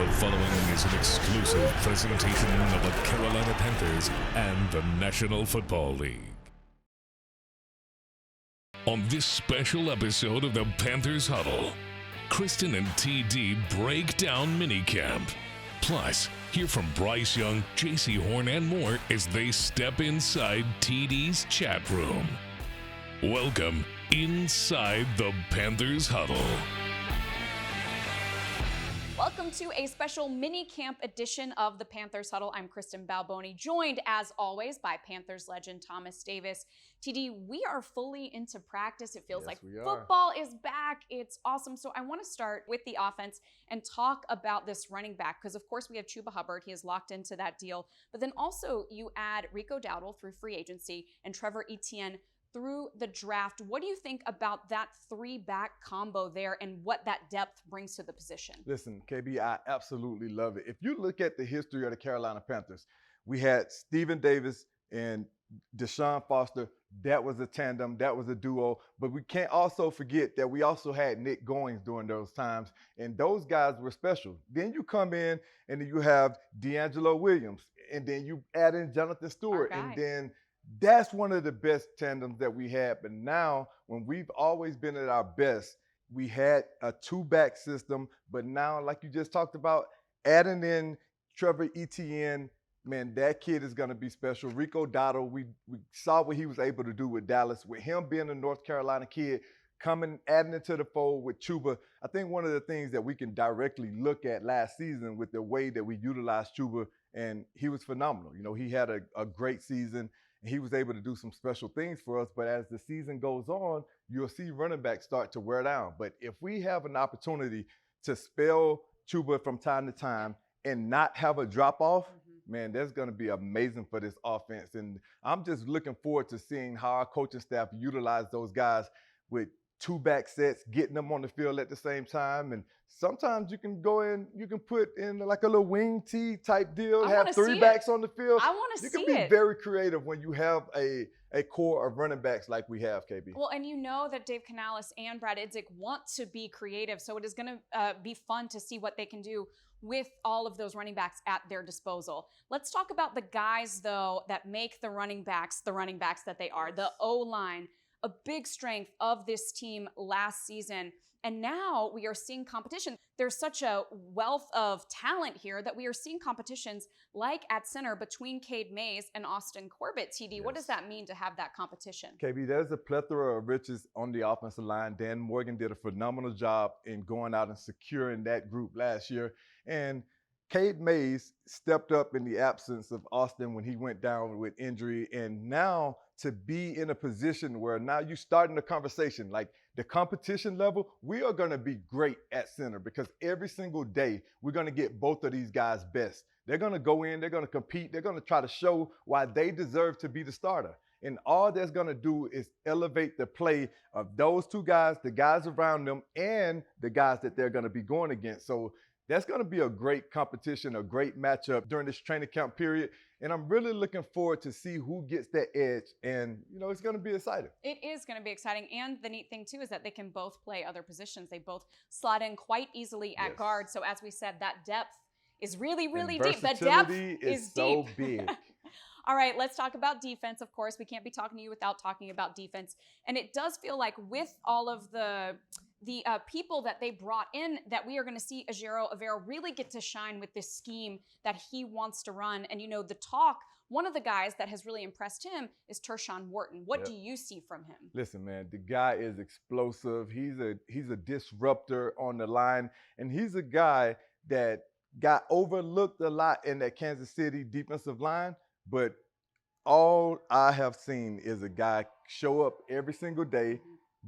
The following is an exclusive presentation of the Carolina Panthers and the National Football League. On this special episode of the Panthers Huddle, Kristen and TD break down minicamp. Plus, hear from Bryce Young, Jaycee Horn, and more as they step inside TD's chat room. Welcome inside the Panthers Huddle. Welcome to a special mini camp edition of the Panthers Huddle. I'm Kristen Balboni, joined as always by Panthers legend Thomas Davis. TD, we are fully into practice. It feels like football is back. It's awesome. So I want to start with the offense and talk about this running back because, of course, we have Chuba Hubbard. He is locked into that deal. But then also you add Rico Dowdle through free agency and Trevor Etienne through the draft. What do you think about that three-back combo there and what that depth brings to the position? Listen, KB, I absolutely love it. If you look at the history of the Carolina Panthers, we had Stephen Davis and Deshaun Foster. That was a tandem. That was a duo. But we can't also forget that we also had Nick Goings during those times, and those guys were special. Then you come in and then you have D'Angelo Williams, and then you add in Jonathan Stewart, and then that's one of the best tandems that we had. But now, when we've always been at our best, we had a two-back system. But now, like you just talked about, adding in Trevor Etienne, man, that kid is going to be special. Rico Dowdle, we saw what he was able to do with Dallas. With him being a North Carolina kid, coming, adding it to the fold with Chuba. I think one of the things that we can directly look at last season with the way that we utilized Chuba, and he was phenomenal. You know, he had a great season. He was able to do some special things for us, but as the season goes on, you'll see running backs start to wear down. But if we have an opportunity to spell Chuba from time to time and not have a drop-off, man, that's going to be amazing for this offense. And I'm just looking forward to seeing how our coaching staff utilize those guys with two-back sets, getting them on the field at the same time. And sometimes you can go in, you can put in like a little wing tee type deal, have three backs on the field. I want to see it. You can be very creative when you have a core of running backs like we have, KB. Well, and you know that Dave Canales and Brad Idzik want to be creative, so it is going to be fun to see what they can do with all of those running backs at their disposal. Let's talk about the guys, though, that make the running backs that they are. The O-line, a big strength of this team last season. And now we are seeing competition. There's such a wealth of talent here that we are seeing competitions like at center between Cade Mays and Austin Corbett. TD, what does that mean to have that competition? KB, there's a plethora of riches on the offensive line. Dan Morgan did a phenomenal job in going out and securing that group last year. And Cade Mays stepped up in the absence of Austin when he went down with injury. And now to be in a position where now you're starting the conversation, like the competition level, we are going to be great at center because every single day we're going to get both of these guys best. They're going to go in, they're going to compete, they're going to try to show why they deserve to be the starter. And all that's going to do is elevate the play of those two guys, the guys around them, and the guys that they're going to be going against. So that's going to be a great competition, a great matchup during this training camp period. And I'm really looking forward to see who gets that edge. And, you know, it's going to be exciting. It is going to be exciting. And the neat thing, too, is that they can both play other positions. They both slot in quite easily at guard. So as we said, that depth is really, really deep. The depth is so deep. Big. All right, let's talk about defense. Of course, we can't be talking to you without talking about defense. And it does feel like with all of the people that they brought in that we are going to see Ejiro Evero really get to shine with this scheme that he wants to run. And, you know, the talk, one of the guys that has really impressed him is Tershawn Wharton. What do you see from him? Listen, man, the guy is explosive. He's a disruptor on the line. And he's a guy that got overlooked a lot in that Kansas City defensive line. But all I have seen is a guy show up every single day,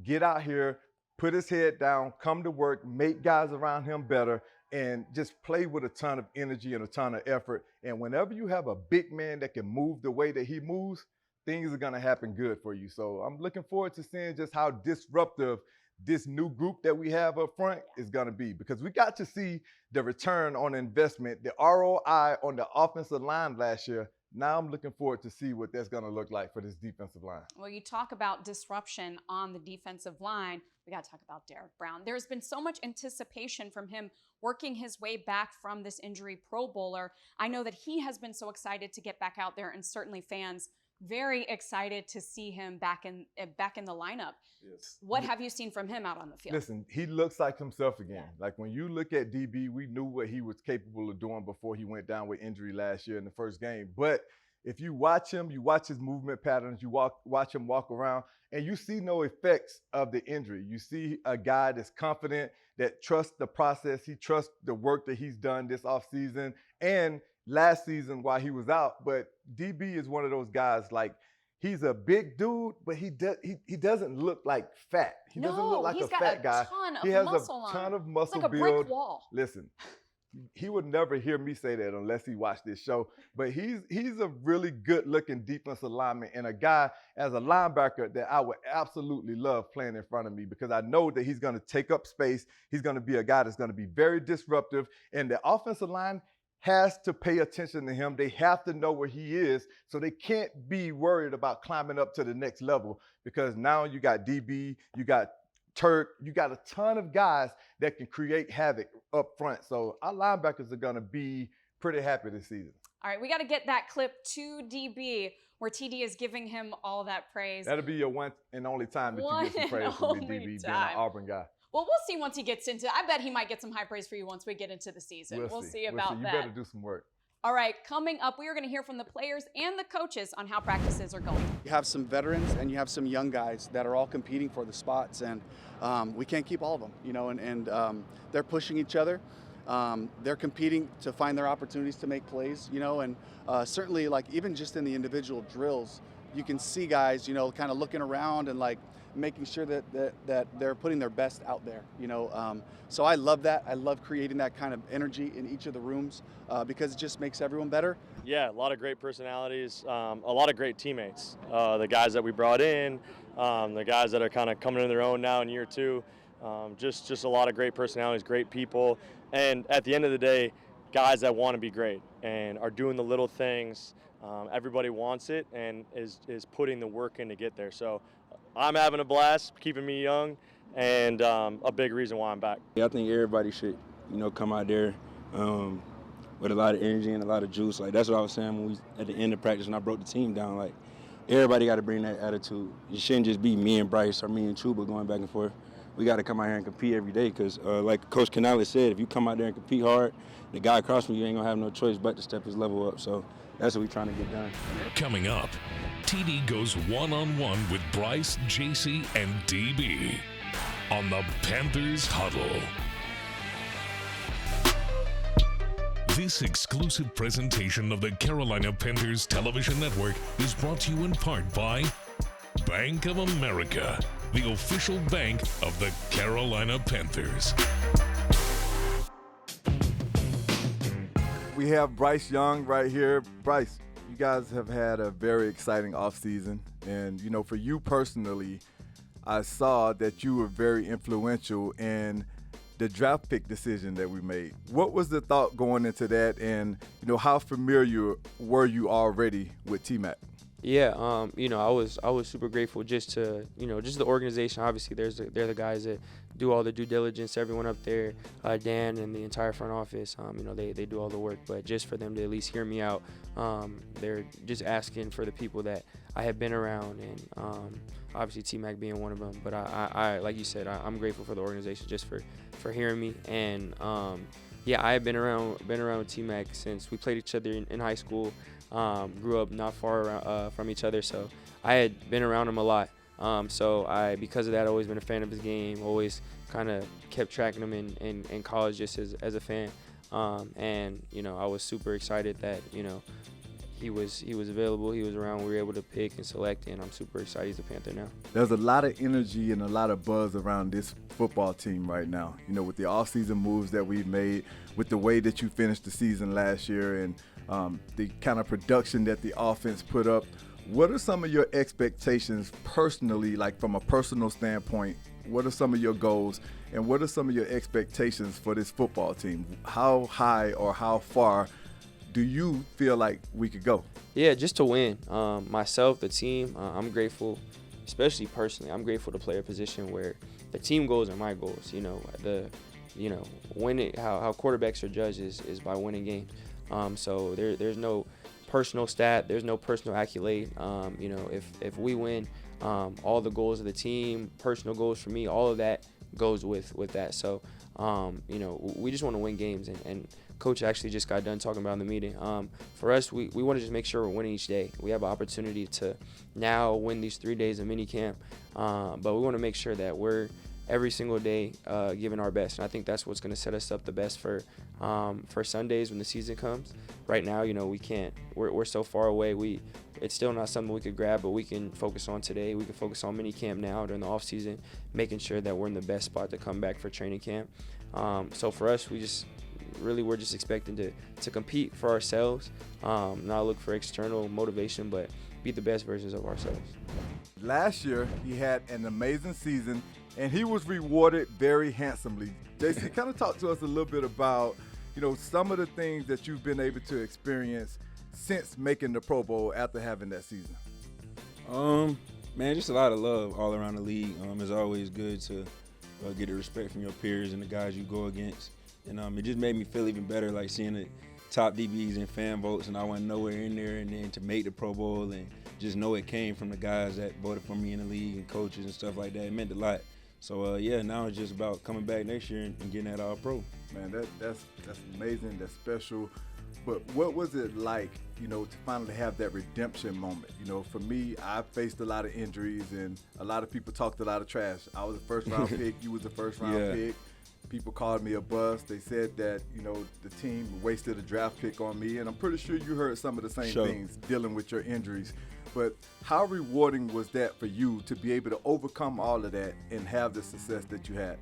get out here, put his head down, come to work, make guys around him better, and just play with a ton of energy and a ton of effort. And whenever you have a big man that can move the way that he moves, things are going to happen good for you. So I'm looking forward to seeing just how disruptive this new group that we have up front is going to be, because we got to see the return on investment, the ROI on the offensive line last year. Now I'm looking forward to see what that's going to look like for this defensive line. Well, you talk about disruption on the defensive line. we got to talk about Derrick Brown. There's been so much anticipation from him working his way back from this injury, Pro Bowler. I know that he has been so excited to get back out there, and certainly fans very excited to see him back in the lineup. Yes. What have you seen from him out on the field? Listen, he looks like himself again. Like when you look at DB, we knew what he was capable of doing before he went down with injury last year in the first game. But if you watch him, you watch his movement patterns, you watch him walk around, and you see no effects of the injury. You see a guy that's confident, that trusts the process. He trusts the work that he's done this offseason and last season while he was out. But DB is one of those guys, like, he's a big dude, but he doesn't look like fat. He doesn't look like a fat guy. He has a ton of muscle like a build. brick wall. Listen, he would never hear me say that unless he watched this show. But he's a really good-looking defensive lineman and a guy as a linebacker that I would absolutely love playing in front of me, because I know that he's going to take up space. He's going to be a guy that's going to be very disruptive. And the offensive line has to pay attention to him. They have to know where he is, so they can't be worried about climbing up to the next level, because now you got DB, you got Turk, you got a ton of guys that can create havoc up front. So our linebackers are going to be pretty happy this season. All right, we got to get that clip to DB where TD is giving him all that praise. That'll be your one and only time that you get some praise from me, DB, being an Auburn guy. Well, we'll see once he gets into it. I bet he might get some high praise for you once we get into the season. We'll see about that. You better do some work. All right, coming up, we are going to hear from the players and the coaches on how practices are going. You have some veterans and you have some young guys that are all competing for the spots, and we can't keep all of them, and they're pushing each other. They're competing to find their opportunities to make plays, and certainly, like, even just in the individual drills, you can see guys, kind of looking around and, like, making sure that they're putting their best out there, So I love that. I love creating that kind of energy in each of the rooms because it just makes everyone better. Yeah, a lot of great personalities, a lot of great teammates. The guys that we brought in, the guys that are kind of coming into their own now in year two, just a lot of great personalities, great people. And at the end of the day, guys that want to be great and are doing the little things. Everybody wants it and is putting the work in to get there. So I'm having a blast, keeping me young, and a big reason why I'm back. Yeah, I think everybody should, come out there with a lot of energy and a lot of juice. Like, that's what I was saying when at the end of practice when I broke the team down. Like, everybody got to bring that attitude. It shouldn't just be me and Bryce or me and Chuba going back and forth. We got to come out here and compete every day because, like Coach Canales said, if you come out there and compete hard, the guy across from you ain't going to have no choice but to step his level up. So that's what we're trying to get done. Coming up, TD goes one-on-one with Bryce, Jaycee, and DB on the Panthers Huddle. This exclusive presentation of the Carolina Panthers Television Network is brought to you in part by Bank of America, the official bank of the Carolina Panthers. We have Bryce Young right here. Bryce, you guys have had a very exciting offseason. And, for you personally, I saw that you were very influential in the draft pick decision that we made. What was the thought going into that? And, how familiar were you already with T-Mac? Yeah, I was super grateful just to, just the organization. Obviously, they're the guys that do all the due diligence. Everyone up there, Dan and the entire front office, they do all the work. But just for them to at least hear me out, they're just asking for the people that I have been around, and obviously T-Mac being one of them. But I like you said, I'm grateful for the organization just for hearing me. And I have been around with T-Mac since we played each other in high school. Grew up not far from each other, so I had been around him a lot. So because of that, always been a fan of his game. Always kind of kept tracking him in college just as a fan. And I was super excited that he was available. He was around. We were able to pick and select, and I'm super excited he's a Panther now. There's a lot of energy and a lot of buzz around this football team right now. With the offseason moves that we've made, with the way that you finished the season last year, and the kind of production that the offense put up. What are some of your expectations personally, like from a personal standpoint? What are some of your goals, and what are some of your expectations for this football team? How high or how far do you feel like we could go? Yeah, just to win. Myself, the team, I'm grateful, especially personally, I'm grateful to play a position where, the team goals are my goals. How quarterbacks are judged is by winning games. So there's no personal stat, there's no personal accolade. If we win, all the goals of the team, personal goals for me, all of that goes with that. So we just want to win games, and Coach actually just got done talking about in the meeting. For us, we want to just make sure we're winning each day. We have an opportunity to now win these 3 days of mini camp, but we want to make sure that we're every single day giving our best. And I think that's what's going to set us up the best for Sundays when the season comes. Right now, we can't. We're so far away. It's still not something we could grab, but we can focus on today. We can focus on mini camp now during the off season, making sure that we're in the best spot to come back for training camp. So for us, we're just expecting to compete for ourselves, not look for external motivation, but be the best versions of ourselves. Last year, he had an amazing season, and he was rewarded very handsomely. Jaycee, kind of talk to us a little bit about, some of the things that you've been able to experience since making the Pro Bowl after having that season. Man, just a lot of love all around the league. It's always good to get the respect from your peers and the guys you go against. And it just made me feel even better, like seeing the top DBs and fan votes, and I wasn't nowhere in there, and then to make the Pro Bowl and just know it came from the guys that voted for me in the league and coaches and stuff like that. It meant a lot. So, now it's just about coming back next year and getting that All-Pro. Man, that's amazing. That's special. But what was it like, to finally have that redemption moment? For me, I faced a lot of injuries, and a lot of people talked a lot of trash. I was a first-round pick. You was a first-round pick. People called me a bust. They said that, the team wasted a draft pick on me, and I'm pretty sure you heard some of the same things dealing with your injuries. But how rewarding was that for you to be able to overcome all of that and have the success that you had?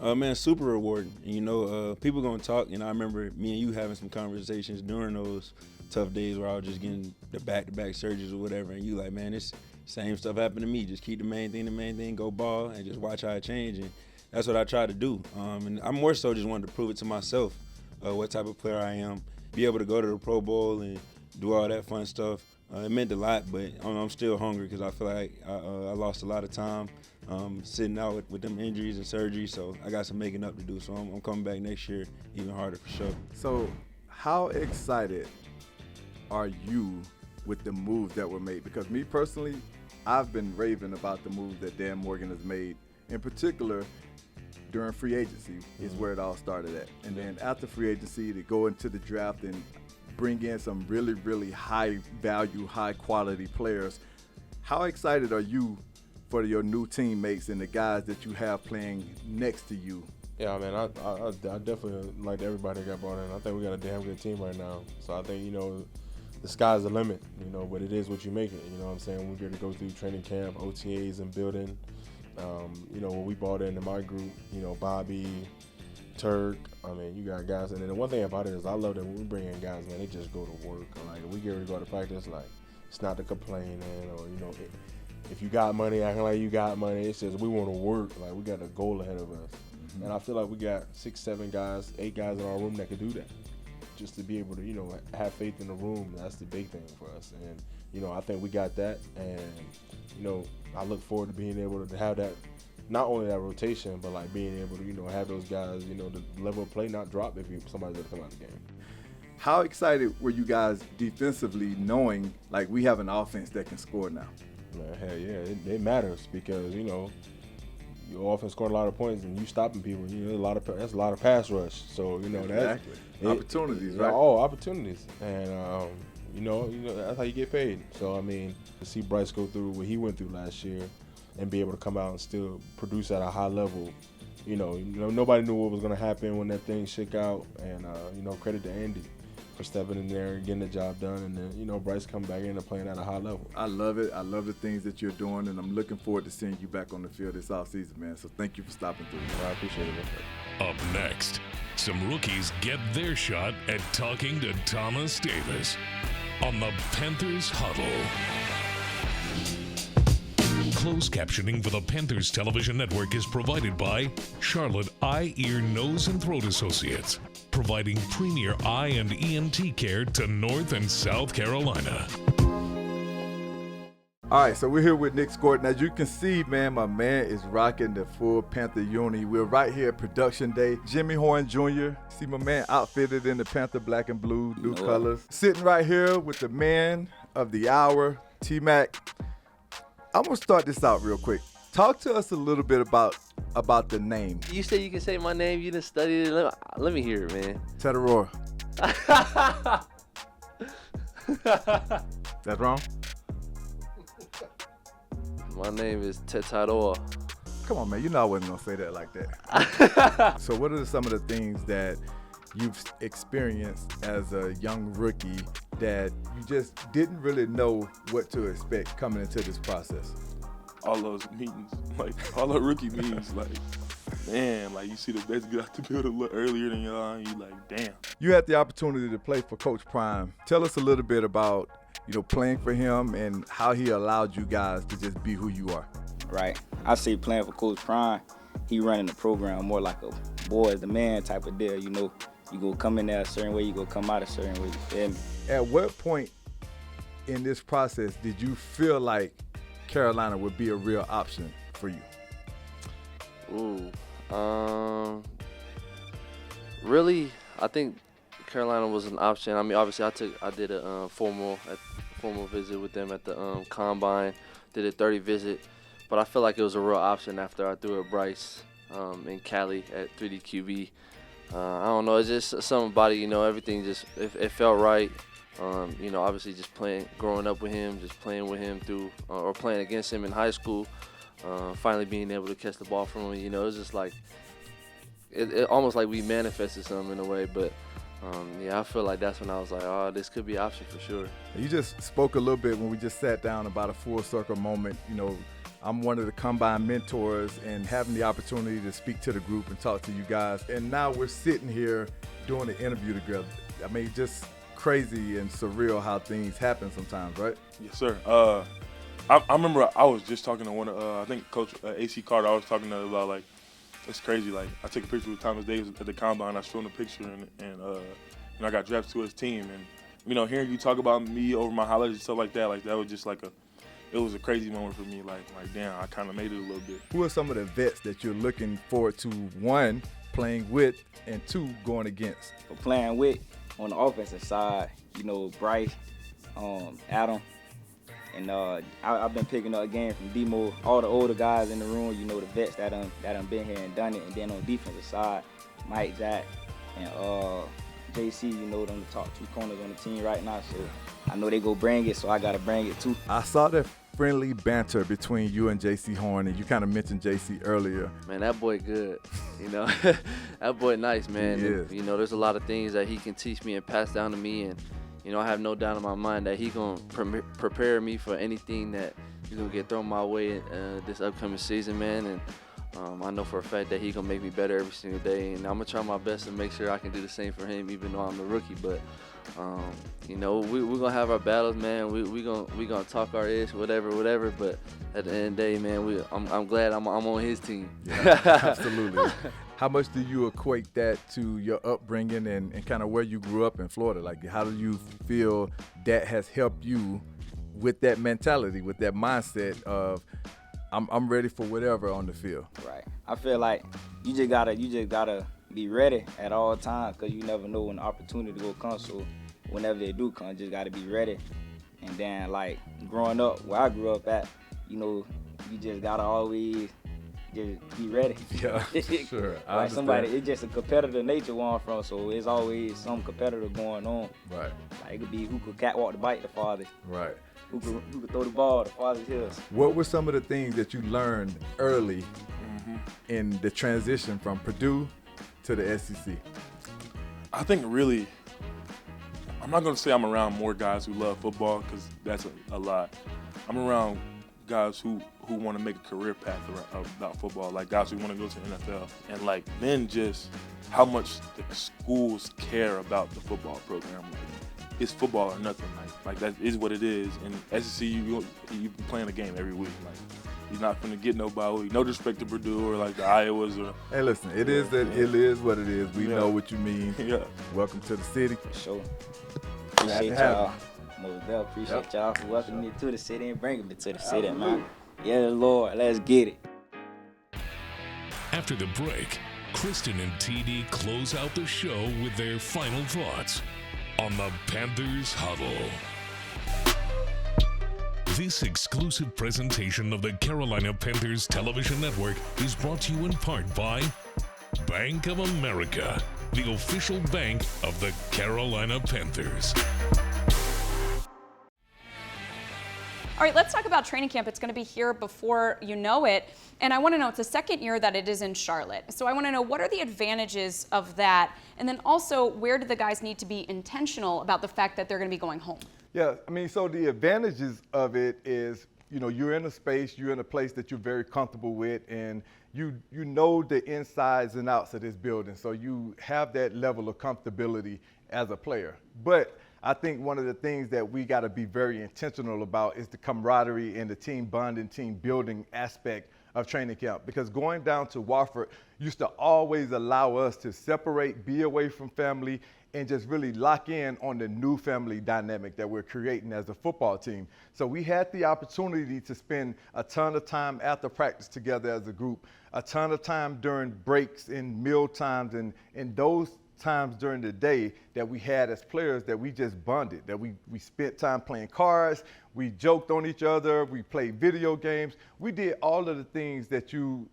Man, super rewarding. And, people gonna talk, and I remember me and you having some conversations during those tough days where I was just getting the back-to-back surgeries or whatever, and you like, man, this same stuff happened to me. Just keep the main thing, go ball, and just watch how it change. And that's what I try to do. And I more so just wanted to prove it to myself, what type of player I am, be able to go to the Pro Bowl and do all that fun stuff. It meant a lot, but I'm still hungry because I feel like I lost a lot of time sitting out with them injuries and surgery, so I got some making up to do. So I'm coming back next year even harder for sure. So how excited are you with the moves that were made? Because me personally, I've been raving about the moves that Dan Morgan has made. In particular, during free agency is where it all started at. And then after free agency, to go into the draft and bring in some really, really high value, high quality players. How excited are you for your new teammates and the guys that you have playing next to you? Yeah, man, I definitely like everybody that got brought in. I think we got a damn good team right now. So I think, the sky's the limit, but it is what you make it. You know what I'm saying? We're going to go through training camp, OTAs and building. When we brought in my group, Bobby, Turk, you got guys. And then the one thing about it is I love that when we bring in guys, man, they just go to work. Like, we get ready to go to practice, like, it's not the complaining or, if you got money, acting like you got money. It's just we want to work. Like, we got a goal ahead of us. Mm-hmm. And I feel like we got 6, 7 guys, 8 guys in our room that could do that. Just to be able to, have faith in the room, that's the big thing for us. And, I think we got that. And, I look forward to being able to have that, not only that rotation, but like being able to, have those guys, the level of play not drop if somebody's going to come out of the game. How excited were you guys defensively knowing, like, we have an offense that can score now? Man, hell yeah, it matters because, your offense scoring a lot of points and you stopping people. That's a lot of pass rush. So, exactly. Opportunities, right? Oh, opportunities. And, that's how you get paid. So, to see Bryce go through what he went through last year and be able to come out and still produce at a high level, nobody knew what was going to happen when that thing shook out. And, credit to Andy for stepping in there and getting the job done. And then, Bryce come back in and playing at a high level. I love it. I love the things that you're doing, and I'm looking forward to seeing you back on the field this offseason, man. So thank you for stopping through. I appreciate it, man. Up next, some rookies get their shot at talking to Thomas Davis on the Panthers Huddle. Closed captioning for the Panthers Television Network is provided by Charlotte Eye, Ear, Nose, and Throat Associates, providing premier eye and ENT care to North and South Carolina. All right, so we're here with Nick Scon. As you can see, man, my man is rocking the full Panther uni. We're right here at production day. Jaycee Horn Jr. See my man outfitted in the Panther black and blue, new colors. Sitting right here with the man of the hour, T-Mac. I'm going to start this out real quick. Talk to us a little bit about the name. You say you can say my name. You done studied it. Let me hear it, man. Tedoror. That's wrong? My name is Tetador. Come on, man. You know I wasn't going to say that like that. So what are some of the things that you've experienced as a young rookie that you just didn't really know what to expect coming into this process? All those meetings, like all the rookie meetings, like, man, like you see the best get out the building a little earlier than y'all, and you like, damn. You had the opportunity to play for Coach Prime. Tell us a little bit about, playing for him and how he allowed you guys to just be who you are. Right. I say playing for Coach Prime, he running the program more like a boy is the man type of deal. You go come in there a certain way, you go come out a certain way. You feel me? At what point in this process did you feel like Carolina would be a real option for you? Really, I think Carolina was an option. I mean, obviously, I did a formal visit with them at the combine, did a 30 visit, but I feel like it was a real option after I threw at Bryce in Cali at 3D QB. I don't know, it's just something about it, everything just it felt right. Obviously just growing up with him, just playing with him or playing against him in high school, finally being able to catch the ball from him, it was just like, it almost like we manifested something in a way, but I feel like that's when I was like, oh, this could be an option for sure. You just spoke a little bit when we just sat down about a full circle moment. I'm one of the combine mentors and having the opportunity to speak to the group and talk to you guys. And now we're sitting here doing an interview together. I mean, just crazy and surreal how things happen sometimes, right? Yes, sir. I remember I was just talking to one of, I think Coach AC Carter, I was talking to him about, like, it's crazy. Like, I took a picture with Thomas Davis at the combine. I showed him a picture, and I got drafted to his team. And, hearing you talk about me over my highlights and stuff like that was just like it was a crazy moment for me. Like damn, I kind of made it a little bit. Who are some of the vets that you're looking forward to, one, playing with, and two, going against? For playing with, on the offensive side, Bryce, Adam, and I've been picking up a game from Demo, all the older guys in the room, the vets that done been here and done it. And then on defensive side, Mike, Jack, and JC, them the top two corners on the team right now. So I know they go bring it, so I got to bring it too. I saw the friendly banter between you and Jaycee Horn, and you kind of mentioned JC earlier. Man, that boy good. That boy nice, man. And, there's a lot of things that he can teach me and pass down to me, and I have no doubt in my mind that he gonna prepare me for anything that he's gonna get thrown my way this upcoming season, man. And I know for a fact that he gonna make me better every single day, and I'm gonna try my best to make sure I can do the same for him, even though I'm the rookie. But we're gonna have our battles, man. We gonna talk our ish, whatever. But at the end of the day, man, I'm glad I'm on his team. Yeah, absolutely. How much do you equate that to your upbringing and kind of where you grew up in Florida? Like, how do you feel that has helped you with that mentality, with that mindset of I'm ready for whatever on the field? Right. I feel like you just gotta be ready at all times, because you never know when the opportunity will come. So whenever they do come, just gotta be ready. And then, like, growing up where I grew up at, you just gotta always just be ready. Yeah, sure. Like somebody, it's just a competitive nature where I'm from, so it's always some competitor going on. Right. Like, it could be who could catwalk the bike the farthest. Right. Who could throw the ball the farthest hills. What were some of the things that you learned early in the transition from Purdue to the SEC? I think really, I'm not going to say I'm around more guys who love football, because that's a lot. I'm around guys who want to make a career path about football, like guys who want to go to the NFL. And like, then just how much the schools care about the football program. Like, it's football or nothing. Like that is what it is. And SEC, you be playing a game every week. Like, you're not going to get nobody. No disrespect to Purdue or like the Iowas or. Hey, listen, it is what it is. We know what you mean. Yeah. Welcome to the city. For sure. Appreciate y'all. Most definitely appreciate y'all for welcoming me to the city and bringing me to the city, man. Yeah, Lord, let's get it. After the break, Kristen and TD close out the show with their final thoughts on the Panthers Huddle. This exclusive presentation of the Carolina Panthers Television Network is brought to you in part by Bank of America, the official bank of the Carolina Panthers. All right, let's talk about training camp. It's going to be here before you know it. And I want to know, it's the second year that it is in Charlotte. So I want to know, what are the advantages of that? And then also, where do the guys need to be intentional about the fact that they're going to be going home? Yeah, I mean, so the advantages of it is, you know, you're in a space, you're in a place that you're very comfortable with, and you know the insides and outs of this building. So you have that level of comfortability as a player. But I think one of the things that we got to be very intentional about is the camaraderie and the team bonding, team building aspect of training camp. Because going down to Wofford used to always allow us to separate, be away from family, and just really lock in on the new family dynamic that we're creating as a football team. So we had the opportunity to spend a ton of time after practice together as a group, a ton of time during breaks and meal times and those times during the day that we had as players that we just bonded, that we spent time playing cards, we joked on each other, we played video games. We did all of the things that you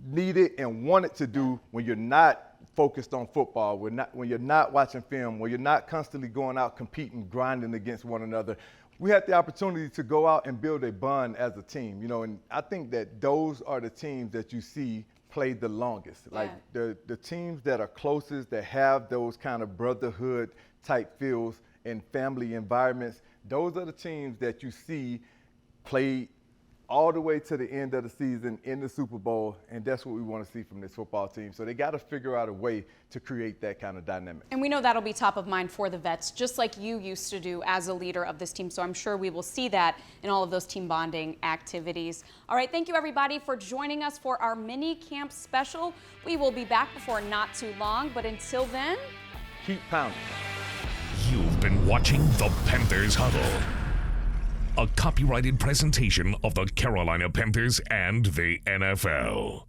needed and wanted to do when you're not focused on football, when you're not watching film, when you're not constantly going out competing, grinding against one another. We had the opportunity to go out and build a bond as a team, you know, and I think that those are the teams that you see played the longest. Like the teams that are closest, that have those kind of brotherhood type feels in family environments, those are the teams that you see play all the way to the end of the season in the Super Bowl, and that's what we want to see from this football team. So they got to figure out a way to create that kind of dynamic. And we know that'll be top of mind for the vets, just like you used to do as a leader of this team. So I'm sure we will see that in all of those team bonding activities. All right, thank you everybody for joining us for our mini camp special. We will be back before not too long, but until then, keep pounding. You've been watching the Panthers Huddle, a copyrighted presentation of the Carolina Panthers and the NFL.